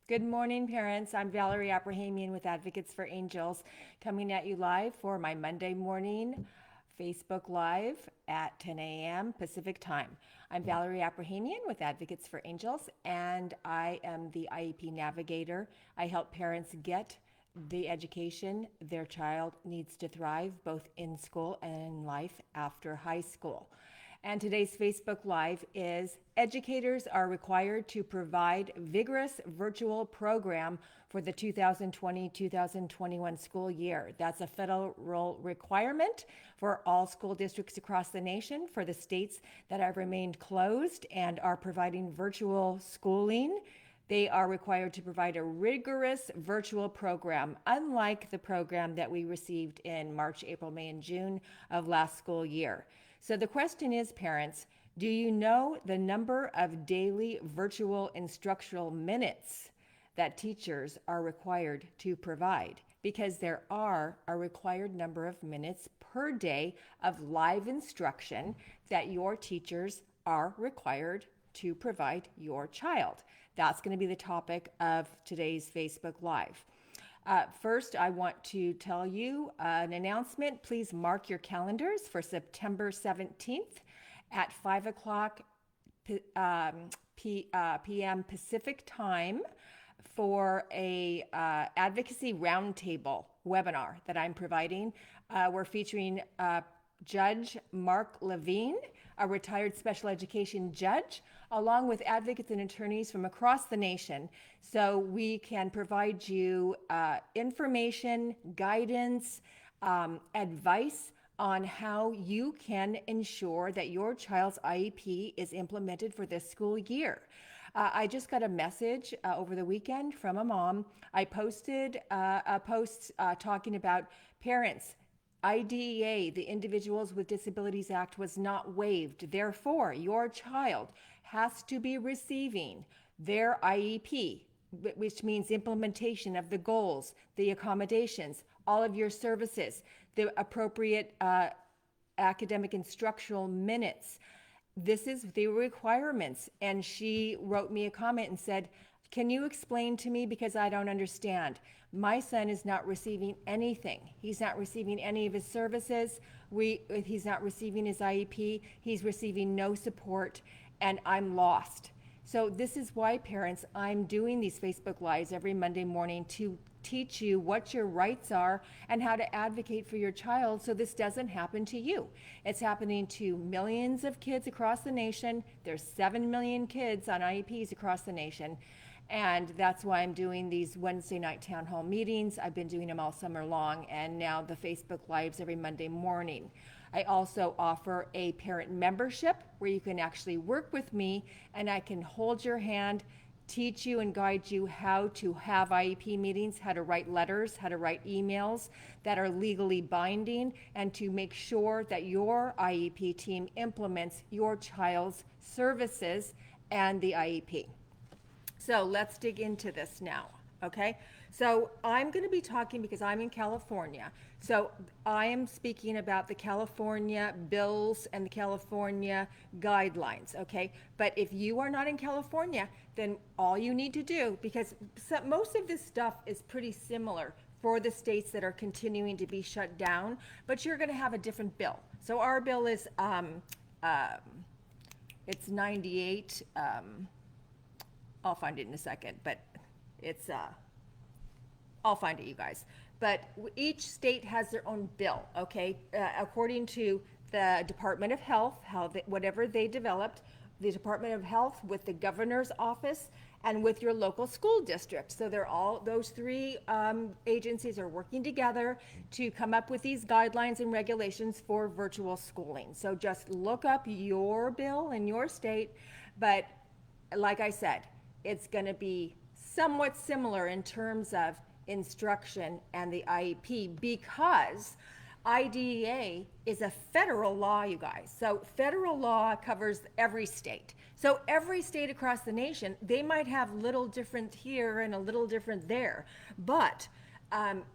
Good morning, parents. I'm Valerie Abrahamian with Advocates for Angels, coming at you live for my Monday morning Facebook Live at 10 a.m. Pacific Time. I'm Valerie Abrahamian with Advocates for Angels, and I am the IEP navigator. I help parents get the education their child needs to thrive, both in school and in life after high school. And today's Facebook Live is educators are required to provide vigorous virtual program for the 2020-2021 school year. That's a federal requirement for all school districts across the nation, for the states that have remained closed and are providing virtual schooling. They are required to provide a rigorous virtual program, unlike the program that we received in March, April, May, and June of last school year. So the question is, parents, do you know the number of daily virtual instructional minutes that teachers are required to provide? Because there are a required number of minutes per day of live instruction that your teachers are required to provide your child. That's going to be the topic of today's Facebook Live. First, I want to tell you an announcement. Please mark your calendars for September 17th at 5 o'clock p.m. Pacific Time for a advocacy roundtable webinar that I'm providing. We're featuring Judge Mark Levine, a retired special education judge, along with advocates and attorneys from across the nation, so we can provide you information, guidance, advice on how you can ensure that your child's IEP is implemented for this school year. I just got a message over the weekend from a mom. I posted a post talking about parents. IDEA, the Individuals with Disabilities Act, was not waived. Therefore, your child has to be receiving their IEP, which means implementation of the goals, the accommodations, all of your services, the appropriate academic instructional minutes. This is the requirements. And she wrote me a comment and said, can you explain to me, because I don't understand. My son is not receiving anything. He's not receiving any of his services. He's not receiving his IEP. He's receiving no support, and I'm lost. So this is why, parents, I'm doing these Facebook Lives every Monday morning to teach you what your rights are and how to advocate for your child so this doesn't happen to you. It's happening to millions of kids across the nation. There's 7 million kids on IEPs across the nation. And that's why I'm doing these Wednesday night town hall meetings. I've been doing them all summer long, and now the Facebook Lives every Monday morning. I also offer a parent membership where you can actually work with me, and I can hold your hand, teach you and guide you how to have IEP meetings, how to write letters, how to write emails that are legally binding, and to make sure that your IEP team implements your child's services and the IEP. So let's dig into this now, okay? So I'm going to be talking, because I'm in California, so I am speaking about the California bills and the California guidelines, okay? But if you are not in California, then all you need to do, because most of this stuff is pretty similar for the states that are continuing to be shut down, but you're going to have a different bill. So our bill is, it's 98, I'll find it in a second, but it's, I'll find it, you guys. But each state has their own bill, okay? According to the Department of Health, whatever they developed, the Department of Health with the governor's office and with your local school district. So those three agencies are working together to come up with these guidelines and regulations for virtual schooling. So just look up your bill in your state, but like I said, it's going to be somewhat similar in terms of instruction and the IEP, because IDEA is a federal law, you guys. So federal law covers every state. So every state across the nation, they might have little different here and a little different there, but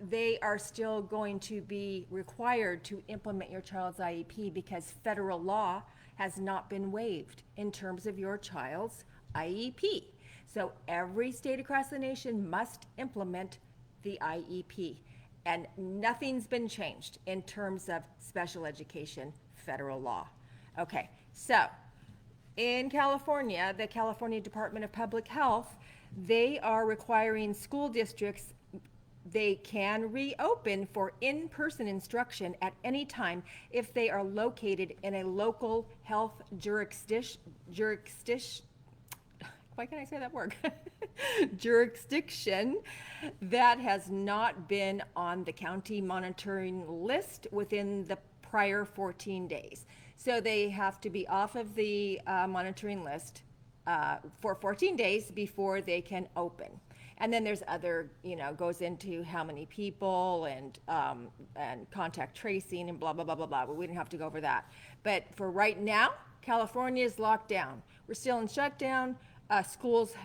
they are still going to be required to implement your child's IEP, because federal law has not been waived in terms of your child's IEP. So every state across the nation must implement the IEP. And nothing's been changed in terms of special education federal law. Okay, so in California, the California Department of Public Health, they are requiring school districts, they can reopen for in-person instruction at any time if they are located in a local health jurisdiction, why can't I say that word? Jurisdiction that has not been on the county monitoring list within the prior 14 days. So they have to be off of the monitoring list for 14 days before they can open. And then there's other, goes into how many people and contact tracing and blah, blah, blah, blah, blah. But we didn't have to go over that. But for right now, California is locked down. We're still in shutdown. Schools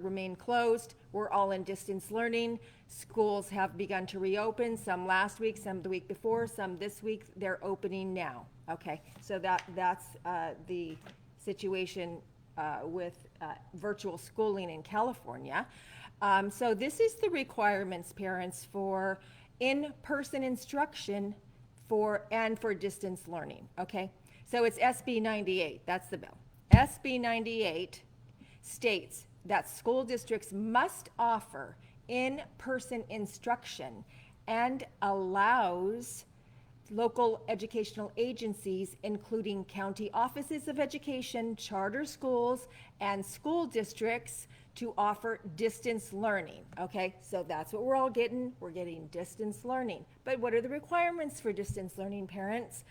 remain closed. We're all in distance learning. Schools have begun to reopen, some last week, some the week before, some this week. They're opening now. Okay, so that's the situation with virtual schooling in California. So this is the requirements, parents, for in-person instruction and for distance learning. Okay, so it's SB 98. That's the bill. SB 98 states that school districts must offer in-person instruction and allows local educational agencies, including county offices of education, charter schools, and school districts, to offer distance learning. Okay, so that's what we're all getting. We're getting distance learning. But what are the requirements for distance learning, parents?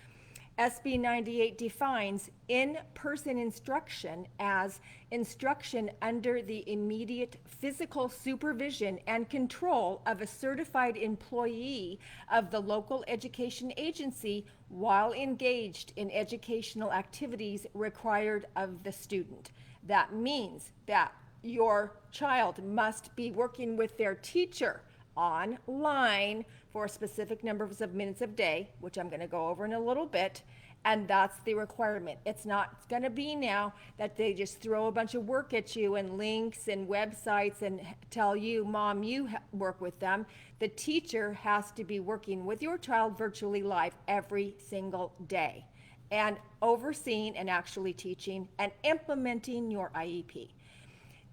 SB 98 defines in-person instruction as instruction under the immediate physical supervision and control of a certified employee of the local education agency while engaged in educational activities required of the student. That means that your child must be working with their teacher online for specific numbers of minutes a day, which I'm going to go over in a little bit, and that's the requirement. It's not going to be now that they just throw a bunch of work at you and links and websites and tell you, Mom, you work with them. The teacher has to be working with your child virtually live every single day and overseeing and actually teaching and implementing your IEP.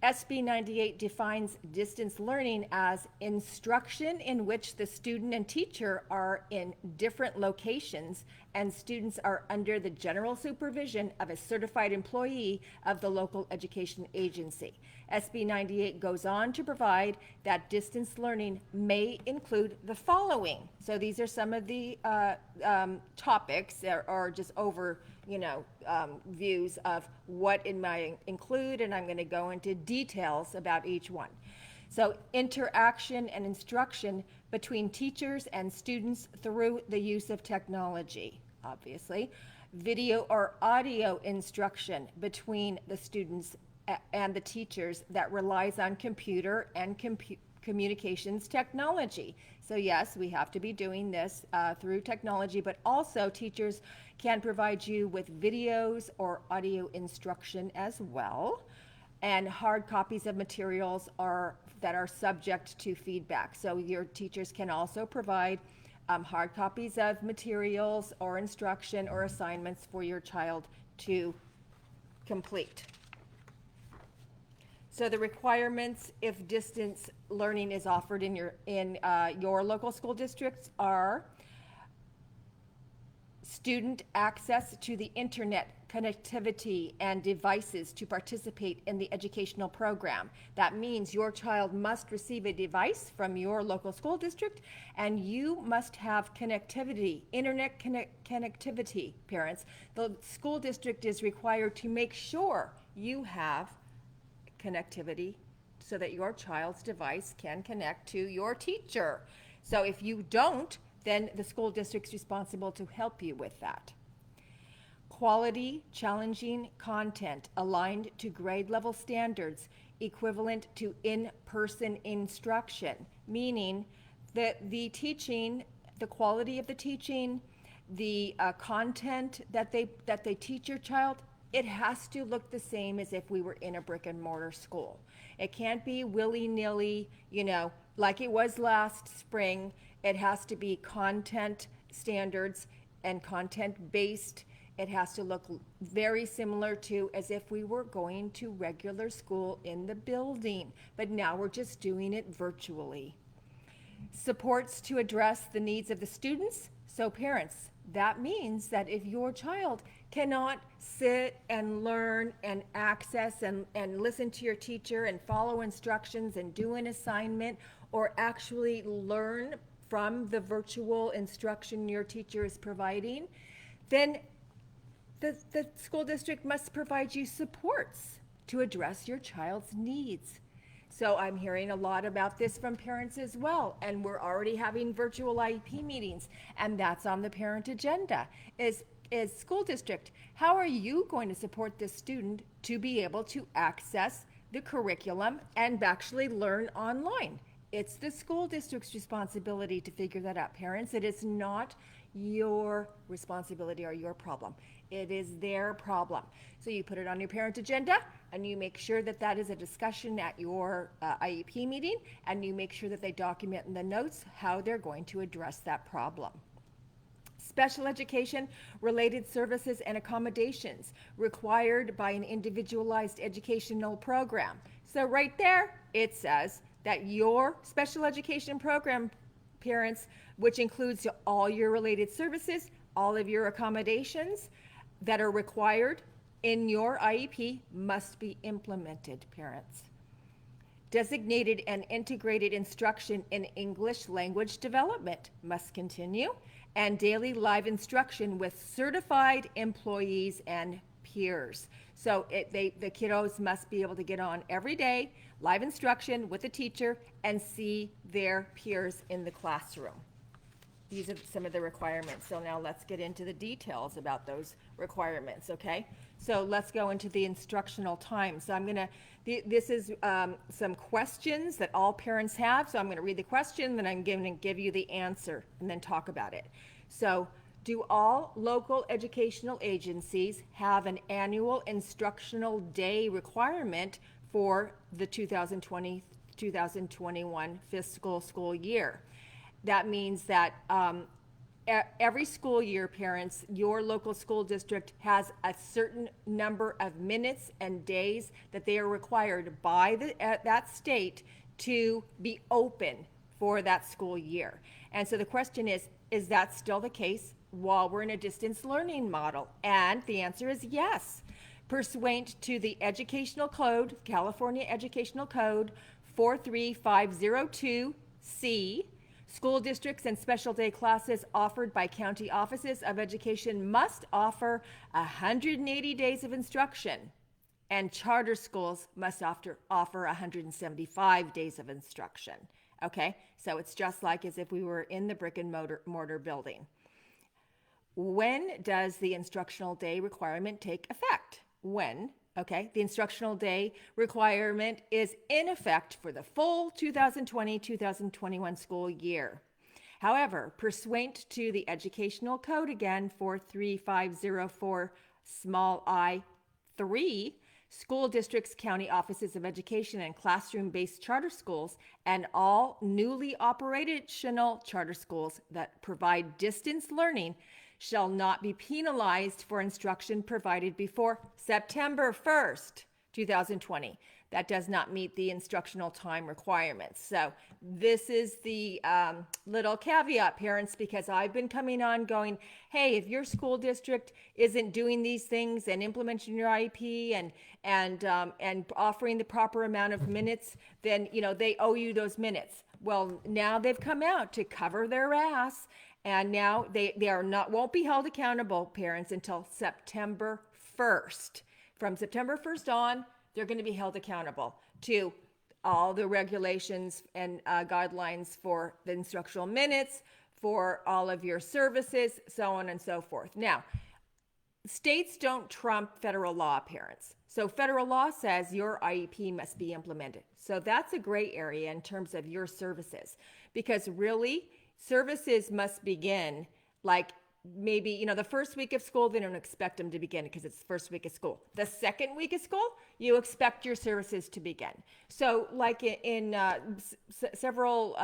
SB 98 defines distance learning as instruction in which the student and teacher are in different locations and students are under the general supervision of a certified employee of the local education agency. SB 98 goes on to provide that distance learning may include the following. So these are some of the topics or just over views of what it might include, and I'm going to go into details about each one. So interaction and instruction between teachers and students through the use of technology, obviously. Video or audio instruction between the students and the teachers that relies on computer and communications technology. So yes, we have to be doing this through technology, but also teachers can provide you with videos or audio instruction as well. And hard copies of materials that are subject to feedback. So your teachers can also provide hard copies of materials or instruction or assignments for your child to complete. So the requirements if distance learning is offered in your local school districts are student access to the internet connectivity and devices to participate in the educational program. That means your child must receive a device from your local school district and you must have connectivity, internet connectivity, parents. The school district is required to make sure you have connectivity so that your child's device can connect to your teacher. So if you don't, then the school district's responsible to help you with that. Quality, challenging content aligned to grade level standards equivalent to in-person instruction, meaning that the teaching, the quality of the teaching, the content that they teach your child It has to look the same as if we were in a brick and mortar school. It can't be willy-nilly, like it was last spring. It has to be content standards and content based. It has to look very similar to as if we were going to regular school in the building, but now we're just doing it virtually. Supports to address the needs of the students. So parents, that means that if your child cannot sit and learn and access and listen to your teacher and follow instructions and do an assignment or actually learn from the virtual instruction your teacher is providing, then the school district must provide you supports to address your child's needs. So I'm hearing a lot about this from parents as well, and we're already having virtual IEP meetings, and that's on the parent agenda. Is school district, how are you going to support this student to be able to access the curriculum and actually learn online? It's the school district's responsibility to figure that out, parents. It is not your responsibility or your problem. It is their problem. So you put it on your parent agenda and you make sure that that is a discussion at your IEP meeting, and you make sure that they document in the notes how they're going to address that problem. Special education related services and accommodations required by an individualized educational program. So right there, it says that your special education program, parents, which includes all your related services, all of your accommodations that are required in your IEP must be implemented, parents. Designated and integrated instruction in English language development must continue, and daily live instruction with certified employees and peers. So the kiddos must be able to get on every day, live instruction with a teacher, and see their peers in the classroom. These are some of the requirements. So now let's get into the details about those requirements, okay? So let's go into the instructional time. So this is some questions that all parents have. So I'm gonna read the question, then I'm gonna give you the answer and then talk about it. So, do all local educational agencies have an annual instructional day requirement for the 2020-2021 fiscal school year? That means that every school year, parents, your local school district has a certain number of minutes and days that they are required by that state to be open for that school year. And so the question is that still the case while we're in a distance learning model? And the answer is yes. Pursuant to the Educational Code, California Educational Code 43502C, school districts and special day classes offered by county offices of education must offer 180 days of instruction, and charter schools must offer 175 days of instruction. Okay, so it's just like as if we were in the brick and mortar building. When does the instructional day requirement take effect? When? Okay, the instructional day requirement is in effect for the full 2020-2021 school year. However, pursuant to the Educational Code, again, 43504 small I3, school districts, county offices of education, and classroom-based charter schools, and all newly operational charter schools that provide distance learning shall not be penalized for instruction provided before September 1st, 2020. That does not meet the instructional time requirements. So this is the little caveat, parents, because I've been coming on going, hey, if your school district isn't doing these things and implementing your IEP and offering the proper amount of minutes, then they owe you those minutes. Well, now they've come out to cover their ass. And now they won't be held accountable, parents, until September 1st. From September 1st on, they're going to be held accountable to all the regulations and guidelines for the instructional minutes, for all of your services, so on and so forth. Now, states don't trump federal law, parents. So federal law says your IEP must be implemented. So that's a gray area in terms of your services, because really, services must begin like maybe, the first week of school, they don't expect them to begin because it's the first week of school. The second week of school, you expect your services to begin. So like in several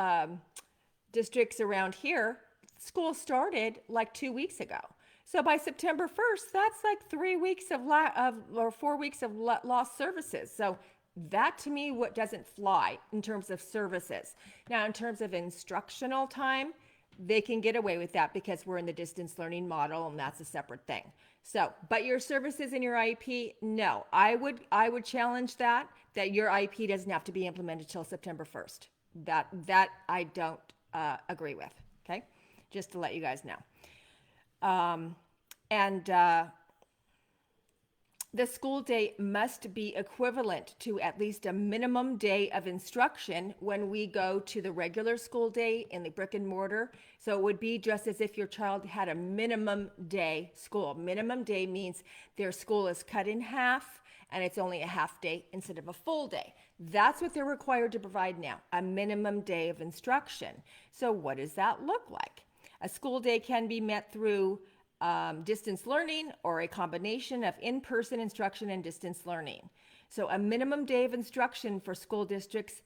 districts around here, school started like 2 weeks ago. So by September 1st, that's like 3 weeks or 4 weeks of lost services. So that to me, what doesn't fly in terms of services. Now, in terms of instructional time, they can get away with that because we're in the distance learning model and that's a separate thing. So, but your services in your IEP, no, I would challenge that your IEP doesn't have to be implemented till September 1st. That I don't agree with. Okay. Just to let you guys know. The school day must be equivalent to at least a minimum day of instruction when we go to the regular school day in the brick and mortar. So it would be just as if your child had a minimum day school. Minimum day means their school is cut in half and it's only a half day instead of a full day. That's what they're required to provide now, a minimum day of instruction. So what does that look like? A school day can be met through distance learning or a combination of in-person instruction and distance learning. So a minimum day of instruction for school districts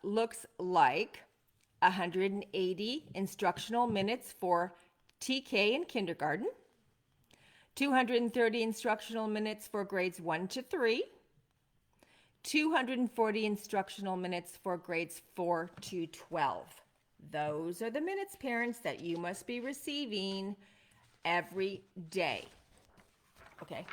looks like 180 instructional minutes for TK and kindergarten, 230 instructional minutes for grades 1 to 3, 240 instructional minutes for grades 4 to 12. Those are the minutes, parents, that you must be receiving every day. Okay.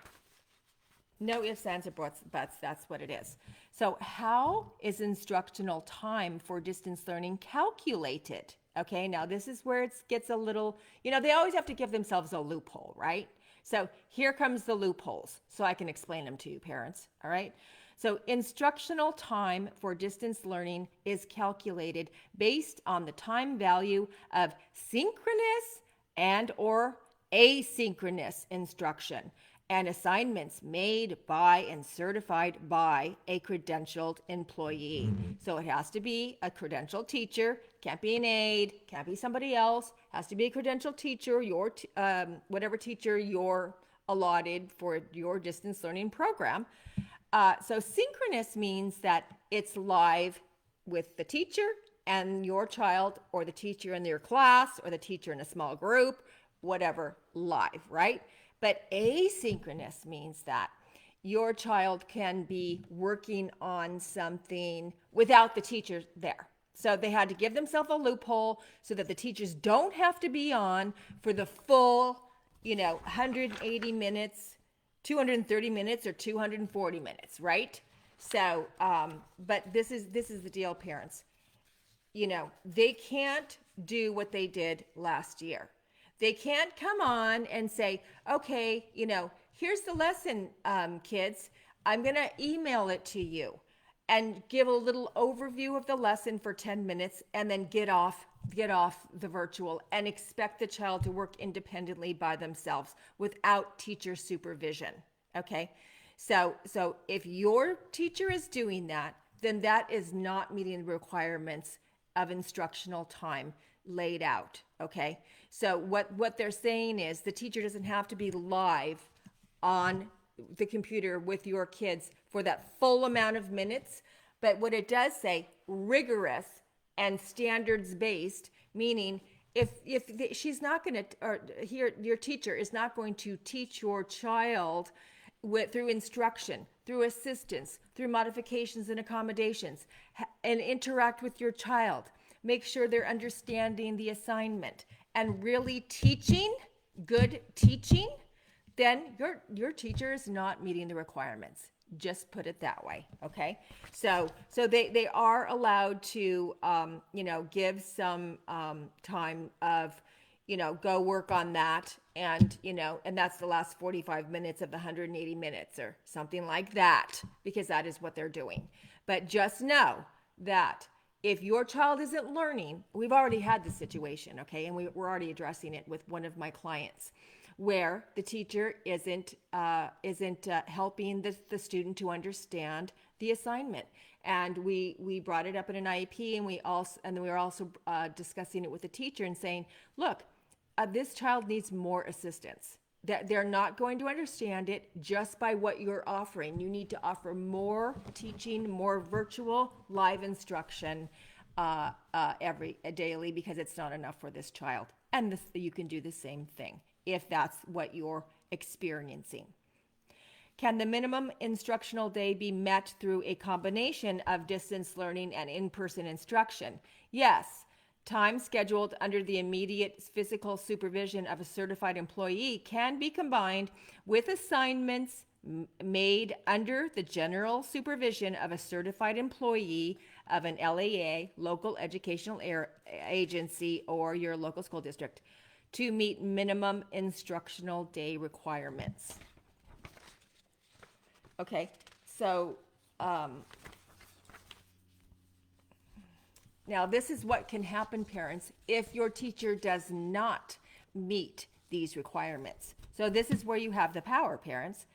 No ifs, ands, or buts. That's what it is. So how is instructional time for distance learning calculated? Okay, now this is where it gets a little, they always have to give themselves a loophole, right? So here comes the loopholes so I can explain them to you, parents. All right. So instructional time for distance learning is calculated based on the time value of synchronous and or asynchronous instruction and assignments made by and certified by a credentialed employee. So it has to be a credentialed teacher, can't be an aide, can't be somebody else, has to be a credentialed teacher, whatever teacher you're allotted for your distance learning program. So synchronous means that it's live with the teacher and your child, or the teacher in your class, or the teacher in a small group, whatever, live, right? But asynchronous means that your child can be working on something without the teacher there. So they had to give themselves a loophole so that the teachers don't have to be on for the full, 180 minutes, 230 minutes, or 240 minutes, right? So, but this is the deal, parents. They can't do what they did last year. They can't come on and say, okay, here's the lesson, kids. I'm going to email it to you and give a little overview of the lesson for 10 minutes and then get off the virtual and expect the child to work independently by themselves without teacher supervision. Okay. So if your teacher is doing that, then that is not meeting the requirements of instructional time laid out. Okay. So what they're saying is the teacher doesn't have to be live on the computer with your kids for that full amount of minutes. But what it does say, rigorous and standards based, meaning she's not going to, or your teacher is not going to teach your child through instruction, through assistance, through modifications and accommodations, and interact with your child. Make sure they're understanding the assignment and really teaching, good teaching, then your teacher is not meeting the requirements. Just put it that way, okay? So they are allowed to, give some time of, go work on that, and that's the last 45 minutes of the 180 minutes or something like that, because that is what they're doing. But just know that if your child isn't learning, we've already had this situation, okay? And we're already addressing it with one of my clients, where the teacher isn't helping the student to understand the assignment. And we brought it up in an IEP, and we were also discussing it with the teacher and saying, look, this child needs more assistance. That they're not going to understand it just by what you're offering. You need to offer more teaching, more virtual live instruction daily, because it's not enough for this child. And you can do the same thing if that's what you're experiencing. Can the minimum instructional day be met through a combination of distance learning and in-person instruction? Yes. Time scheduled under the immediate physical supervision of a certified employee can be combined with assignments made under the general supervision of a certified employee of an LEA, local educational agency, or your local school district to meet minimum instructional day requirements. Okay, so now this is what can happen, parents, if your teacher does not meet these requirements. So this is where you have the power, parents.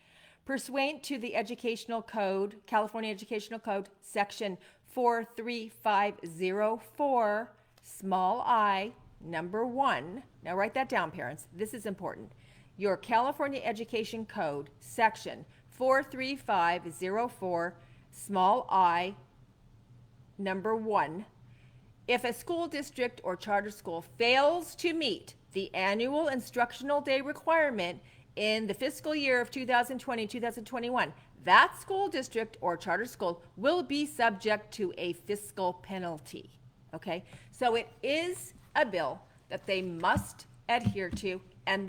Pursuant to the Educational Code, California Educational Code, Section 43504, small I, number 1. Now write that down, parents. This is important. Your California Education Code, Section 43504, small I, number 1. If a school district or charter school fails to meet the annual instructional day requirement in the fiscal year of 2020-2021, that school district or charter school will be subject to a fiscal penalty. Okay, so it is a bill that they must adhere to, and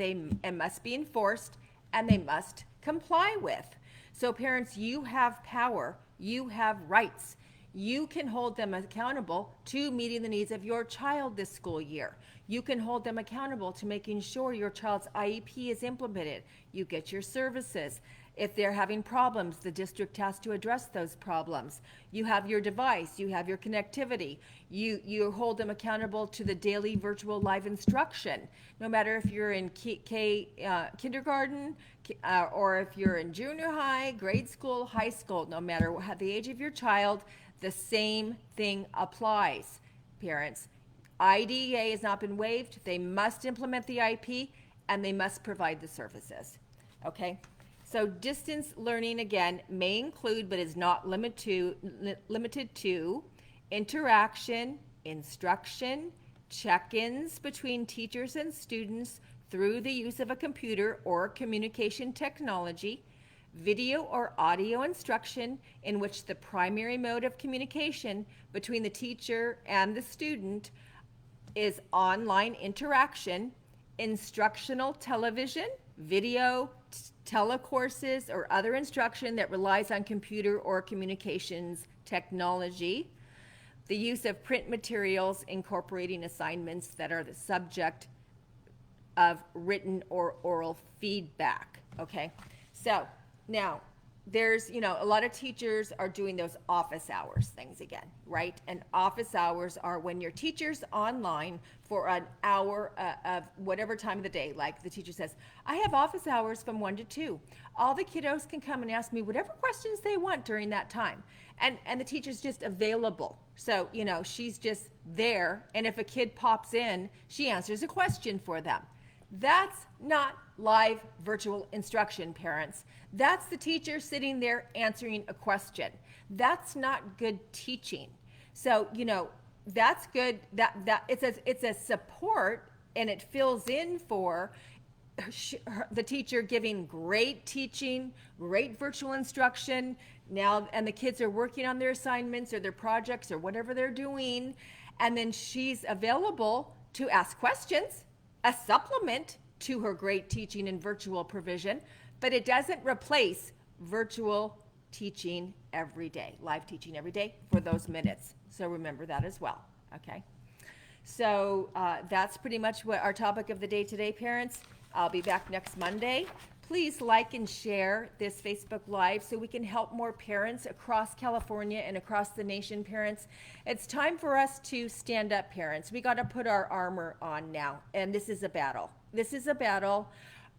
must be enforced, and they must comply with. So parents, you have power, you have rights. You can hold them accountable to meeting the needs of your child this school year. You can hold them accountable to making sure your child's IEP is implemented. You get your services. If they're having problems, the district has to address those problems. You have your device, you have your connectivity. You hold them accountable to the daily virtual live instruction. No matter if you're in kindergarten or if you're in junior high, grade school, high school, no matter the age of your child, the same thing applies, parents. IDEA has not been waived. They must implement the IEP, and they must provide the services. Okay? So distance learning, again, may include, but is not limited to interaction, instruction, check-ins between teachers and students through the use of a computer or communication technology, video or audio instruction in which the primary mode of communication between the teacher and the student is online interaction, instructional television, video, telecourses, or other instruction that relies on computer or communications technology, the use of print materials incorporating assignments that are the subject of written or oral feedback. Okay, so now, there's, a lot of teachers are doing those office hours things again, right? And office hours are when your teacher's online for an hour of whatever time of the day. Like the teacher says, I have office hours from 1 to 2. All the kiddos can come and ask me whatever questions they want during that time. And the teacher's just available. So, she's just there. And if a kid pops in, she answers a question for them. That's not live virtual instruction, parents. That's the teacher sitting there answering a question. That's not good teaching. So, that's good. That it's a support, and it fills in for the teacher giving great teaching, great virtual instruction. Now, and the kids are working on their assignments or their projects or whatever they're doing, and then she's available to ask questions, a supplement to her great teaching and virtual provision, but it doesn't replace virtual teaching every day, live teaching every day for those minutes. So remember that as well, okay? So that's pretty much what our topic of the day today, parents. I'll be back next Monday. Please like and share this Facebook Live so we can help more parents across California and across the nation, parents. It's time for us to stand up, parents. We got to put our armor on now, and this is a battle. This is a battle.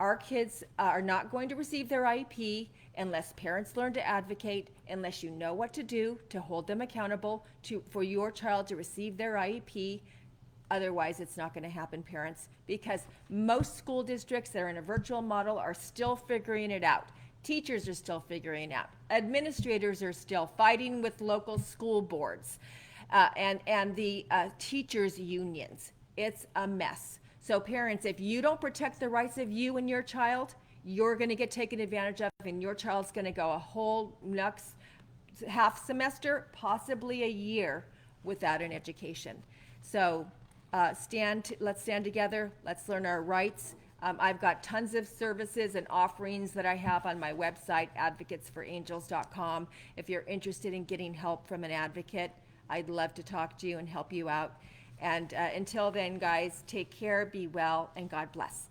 Our kids are not going to receive their IEP unless parents learn to advocate, unless you know what to do to hold them accountable for your child to receive their IEP Otherwise, it's not going to happen, parents, because most school districts that are in a virtual model are still figuring it out. Teachers are still figuring it out. Administrators are still fighting with local school boards and the teachers' unions. It's a mess. So parents, if you don't protect the rights of you and your child, you're going to get taken advantage of, and your child's going to go a whole next half semester, possibly a year, without an education. So let's stand together. Let's learn our rights. I've got tons of services and offerings that I have on my website, advocatesforangels.com. If you're interested in getting help from an advocate, I'd love to talk to you and help you out. And until then, guys, take care, be well, and God bless.